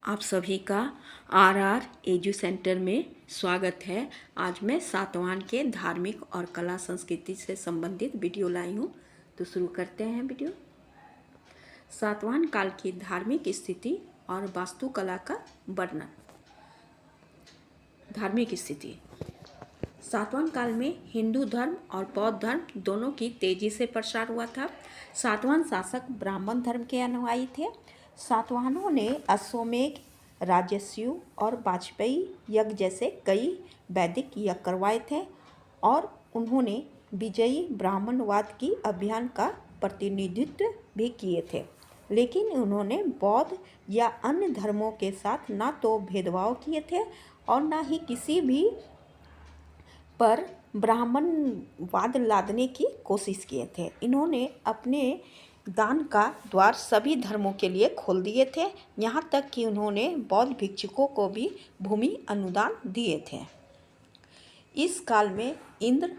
आप सभी का आर एजू सेंटर में स्वागत है। आज मैं सातवाहन के धार्मिक और कला संस्कृति से संबंधित वीडियो लाई हूँ। तो शुरू करते हैं वीडियो। सातवाहन काल की धार्मिक स्थिति और वास्तुकला का वर्णन। धार्मिक स्थिति। सातवाहन काल में हिंदू धर्म और बौद्ध धर्म दोनों की तेजी से प्रसार हुआ था। सातवाहन शासक ब्राह्मण धर्म के अनुयायी थे। सातवाहनों ने अश्वमेघ, राजस्यु और वाजपेयी यज्ञ जैसे कई वैदिक यज्ञ करवाए थे और उन्होंने विजयी ब्राह्मणवाद की अभियान का प्रतिनिधित्व भी किए थे। लेकिन उन्होंने बौद्ध या अन्य धर्मों के साथ न तो भेदभाव किए थे और न ही किसी भी पर ब्राह्मणवाद लादने की कोशिश किए थे। इन्होंने अपने दान का द्वार सभी धर्मों के लिए खोल दिए थे, यहाँ तक कि उन्होंने बौद्ध भिक्षुकों को भी भूमि अनुदान दिए थे। इस काल में इंद्र,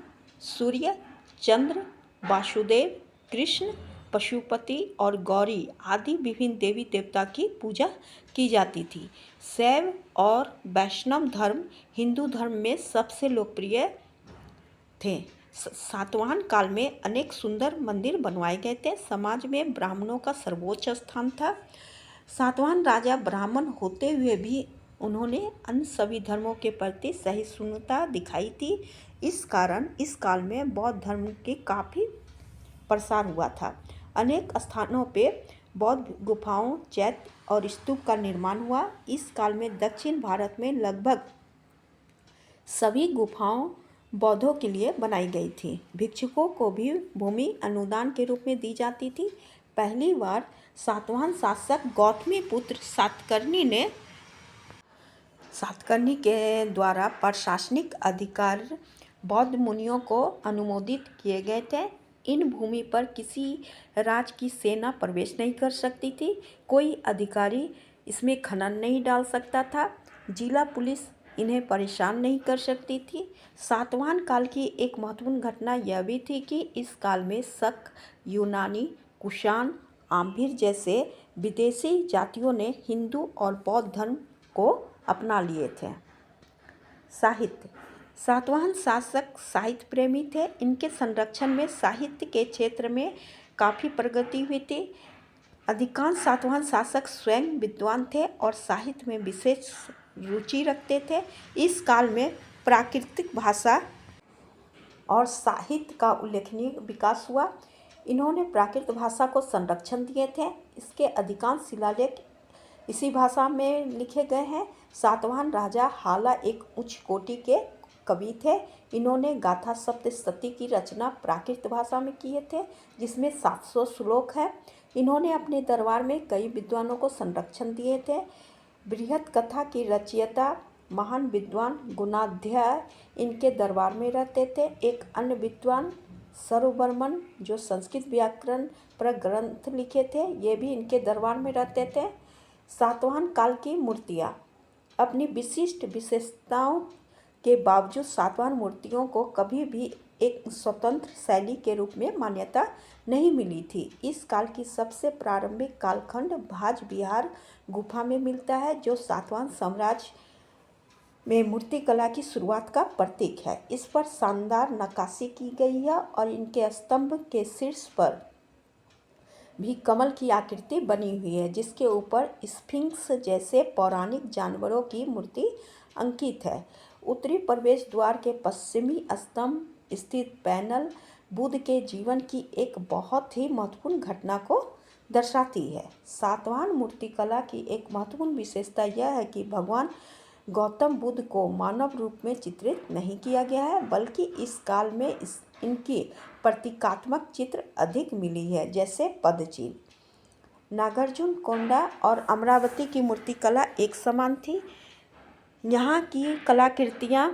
सूर्य, चंद्र, वासुदेव, कृष्ण, पशुपति और गौरी आदि विभिन्न देवी देवता की पूजा की जाती थी। शैव और वैष्णव धर्म हिंदू धर्म में सबसे लोकप्रिय थे। सातवाहन काल में अनेक सुंदर मंदिर बनवाए गए थे। समाज में ब्राह्मणों का सर्वोच्च स्थान था। सातवाहन राजा ब्राह्मण होते हुए भी उन्होंने अन्य सभी धर्मों के प्रति सहिष्णुता दिखाई थी। इस कारण इस काल में बौद्ध धर्म के काफ़ी प्रसार हुआ था। अनेक स्थानों पर बौद्ध गुफाओं, चैत्य और स्तूप का निर्माण हुआ। इस काल में दक्षिण भारत में लगभग सभी गुफाओं बौद्धों के लिए बनाई गई थी। भिक्षुकों को भी भूमि अनुदान के रूप में दी जाती थी। पहली बार सातवाहन शासक गौतमीपुत्र सातकर्णी के द्वारा प्रशासनिक अधिकार बौद्ध मुनियों को अनुमोदित किए गए थे। इन भूमि पर किसी राज्य की सेना प्रवेश नहीं कर सकती थी। कोई अधिकारी इसमें खनन नहीं डाल सकता था। जिला पुलिस इन्हें परेशान नहीं कर सकती थी। सातवाहन काल की एक महत्वपूर्ण घटना यह भी थी कि इस काल में शक, यूनानी, कुषाण, आम्भीर जैसे विदेशी जातियों ने हिंदू और बौद्ध धर्म को अपना लिए थे। साहित्य। सातवाहन शासक साहित्य प्रेमी थे। इनके संरक्षण में साहित्य के क्षेत्र में काफ़ी प्रगति हुई थी। अधिकांश सातवाहन शासक स्वयं विद्वान थे और साहित्य में विशेष रुचि रखते थे। इस काल में प्राकृतिक भाषा और साहित्य का उल्लेखनीय विकास हुआ। इन्होंने प्राकृत भाषा को संरक्षण दिए थे। इसके अधिकांश शिलालेख इसी भाषा में लिखे गए हैं। सातवाहन राजा हाला एक उच्च कोटि के कवि थे। इन्होंने गाथा सप्तशती की रचना प्राकृत भाषा में किए थे, जिसमें 700 श्लोक है। इन्होंने अपने दरबार में कई विद्वानों को संरक्षण दिए थे। बृहत कथा की रचयिता महान विद्वान गुणाध्याय इनके दरबार में रहते थे। एक अन्य विद्वान सर्ववर्मन जो संस्कृत व्याकरण पर ग्रंथ लिखे थे, ये भी इनके दरबार में रहते थे। सातवाहन काल की मूर्तियाँ। अपनी विशिष्ट विशेषताओं के बावजूद सातवाहन मूर्तियों को कभी भी एक स्वतंत्र शैली के रूप में मान्यता नहीं मिली थी। इस काल की सबसे प्रारंभिक कालखंड भाज बिहार गुफा में मिलता है, जो सातवाहन साम्राज्य में मूर्तिकला की शुरुआत का प्रतीक है। इस पर शानदार नक्काशी की गई है और इनके स्तंभ के शीर्ष पर भी कमल की आकृति बनी हुई है, जिसके ऊपर स्फिंक्स जैसे पौराणिक जानवरों की मूर्ति अंकित है। उत्तरी प्रवेश द्वार के पश्चिमी स्तंभ स्थित पैनल बुद्ध के जीवन की एक बहुत ही महत्वपूर्ण घटना को दर्शाती है। सातवाहन मूर्तिकला की एक महत्वपूर्ण विशेषता यह है कि भगवान गौतम बुद्ध को मानव रूप में चित्रित नहीं किया गया है, बल्कि इस काल में इनकी प्रतीकात्मक चित्र अधिक मिली है, जैसे पदचिन्ह। नागार्जुन कोंडा और अमरावती की मूर्तिकला एक समान थी। यहाँ की कलाकृतियाँ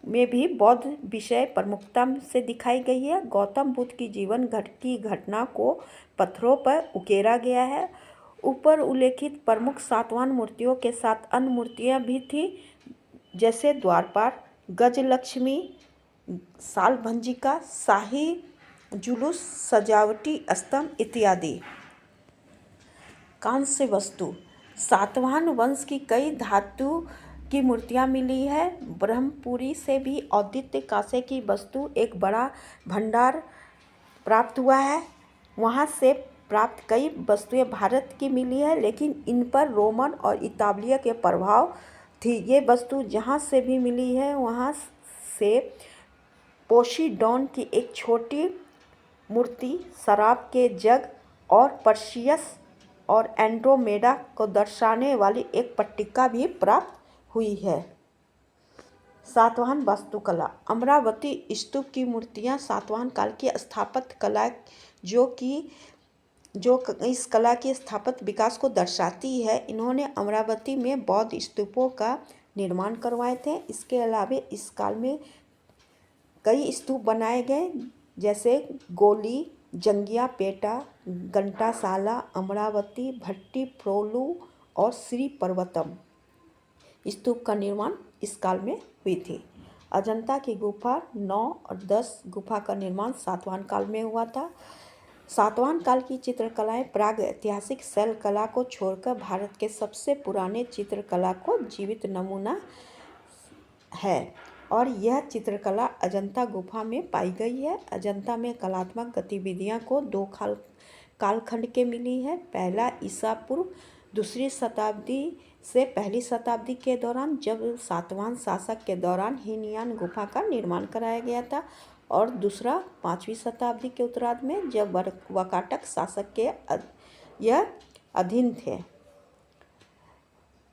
में भी बौद्ध विषय प्रमुखता से दिखाई गई है। गौतम बुद्ध की जीवन की घटना को पत्थरों पर उकेरा गया है। ऊपर उल्लेखित प्रमुख सातवाहन मूर्तियों के साथ अन्य मूर्तियाँ भी थीं, जैसे द्वारपाल, गजलक्ष्मी, सालभंजिका, शाही जुलूस, सजावटी स्तंभ इत्यादि। कांस्य वस्तु। सातवाहन वंश की कई धातु की मूर्तियाँ मिली है। ब्रह्मपुरी से भी औदित्य कांसे की वस्तु एक बड़ा भंडार प्राप्त हुआ है। वहाँ से प्राप्त कई वस्तुएं भारत की मिली है, लेकिन इन पर रोमन और इतालिय के प्रभाव थी। ये वस्तु जहाँ से भी मिली है वहाँ से पोसीडॉन की एक छोटी मूर्ति, शराब के जग और पर्सियस और एंड्रोमेडा को दर्शाने वाली एक पट्टिका भी प्राप्त हुई है। सातवाहन वास्तुकला। अमरावती स्तूप की मूर्तियाँ सातवाहन काल की स्थापत्य कला जो इस कला की स्थापत्य विकास को दर्शाती है। इन्होंने अमरावती में बौद्ध स्तूपों का निर्माण करवाए थे। इसके अलावा इस काल में कई स्तूप बनाए गए, जैसे गोली, जंगियापेटा, घंटासाला, अमरावती, भट्टीप्रोलु और श्री पर्वतम स्तूप का निर्माण इस काल में हुई थी। अजंता की गुफा 9 और 10 गुफा का निर्माण सातवाहन काल में हुआ था। सातवाहन काल की चित्रकलाएं प्राग ऐतिहासिक शैल कला को छोड़कर भारत के सबसे पुराने चित्रकला को जीवित नमूना है और यह चित्रकला अजंता गुफा में पाई गई है। अजंता में कलात्मक गतिविधियां को 2 कालखंड के मिली है। पहला ईसा पूर्व 2री शताब्दी से 1ली शताब्दी के दौरान, जब सातवाहन शासक के दौरान हीनयान गुफा का निर्माण कराया गया था, और दूसरा 5वीं शताब्दी के उत्तरार्ध में, जब वाकाटक शासक के यह अधीन थे।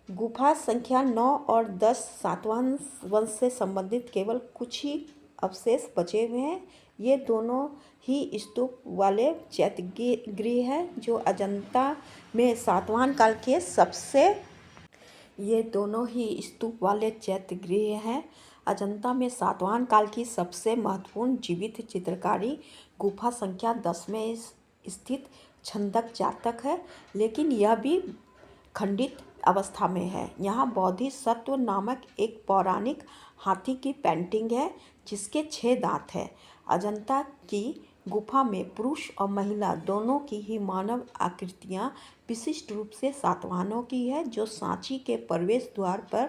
गुफा संख्या 9 और 10 सातवाहन वंश से संबंधित केवल कुछ ही अवशेष बचे हुए हैं। ये दोनों ही स्तूप वाले चैत्यगृह हैं जो अजंता में सातवाहन काल के अजंता में सातवाहन काल की सबसे महत्वपूर्ण जीवित चित्रकारी गुफा संख्या 10 में स्थित छंदक जातक है, लेकिन यह भी खंडित अवस्था में है। यहाँ बोधिसत्व नामक एक पौराणिक हाथी की पेंटिंग है जिसके 6 दांत हैं। अजंता की गुफा में पुरुष और महिला दोनों की ही मानव आकृतियाँ विशिष्ट रूप से सातवाहनों की है, जो सांची के प्रवेश द्वार पर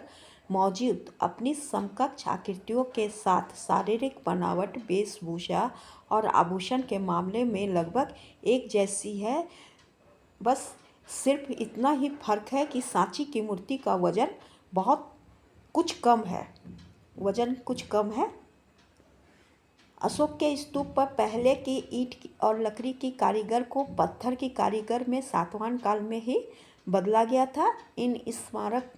मौजूद अपनी समकक्ष आकृतियों के साथ शारीरिक बनावट, वेशभूषा और आभूषण के मामले में लगभग एक जैसी है। बस सिर्फ इतना ही फर्क है कि सांची की मूर्ति का वजन कुछ कम है। अशोक के स्तूप पर पहले की ईंट और लकड़ी की कारीगर को पत्थर की कारीगर में सातवाहन काल में ही बदला गया था। इन स्मारक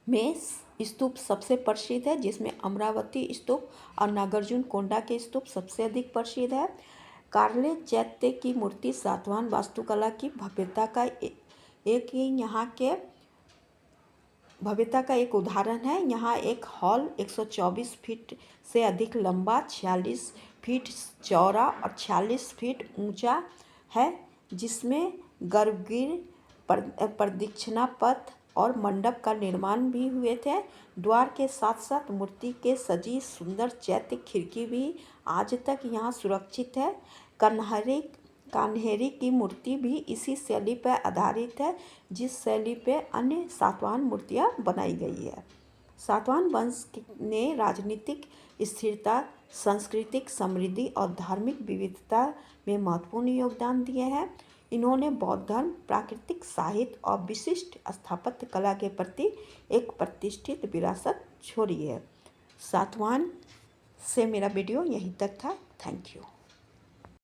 में स्तूप सबसे प्रसिद्ध है, जिसमें अमरावती स्तूप और नागार्जुन कोंडा के स्तूप सबसे अधिक प्रसिद्ध है। कार्ले चैत्य की मूर्ति सातवाहन वास्तुकला की भव्यता का एक उदाहरण है। यहाँ एक हॉल 124 फीट से अधिक लंबा, 46 फीट चौड़ा और 46 फीट ऊंचा है, जिसमें गर्भगृह, प्रदक्षिणा पथ और मंडप का निर्माण भी हुए थे। द्वार के साथ साथ मूर्ति के सजी सुंदर चैत्य खिड़की भी आज तक यहाँ सुरक्षित है। कान्हेरी की मूर्ति भी इसी शैली पर आधारित है, जिस शैली पर अन्य सातवाहन मूर्तियाँ बनाई गई है। सातवाहन वंश ने राजनीतिक स्थिरता, सांस्कृतिक समृद्धि और धार्मिक विविधता में महत्वपूर्ण योगदान दिए हैं। इन्होंने बौद्ध धर्म, प्राकृतिक साहित्य और विशिष्ट स्थापत्य कला के प्रति एक प्रतिष्ठित विरासत छोड़ी है। सातवाहन से मेरा वीडियो यहीं तक था। Thank you.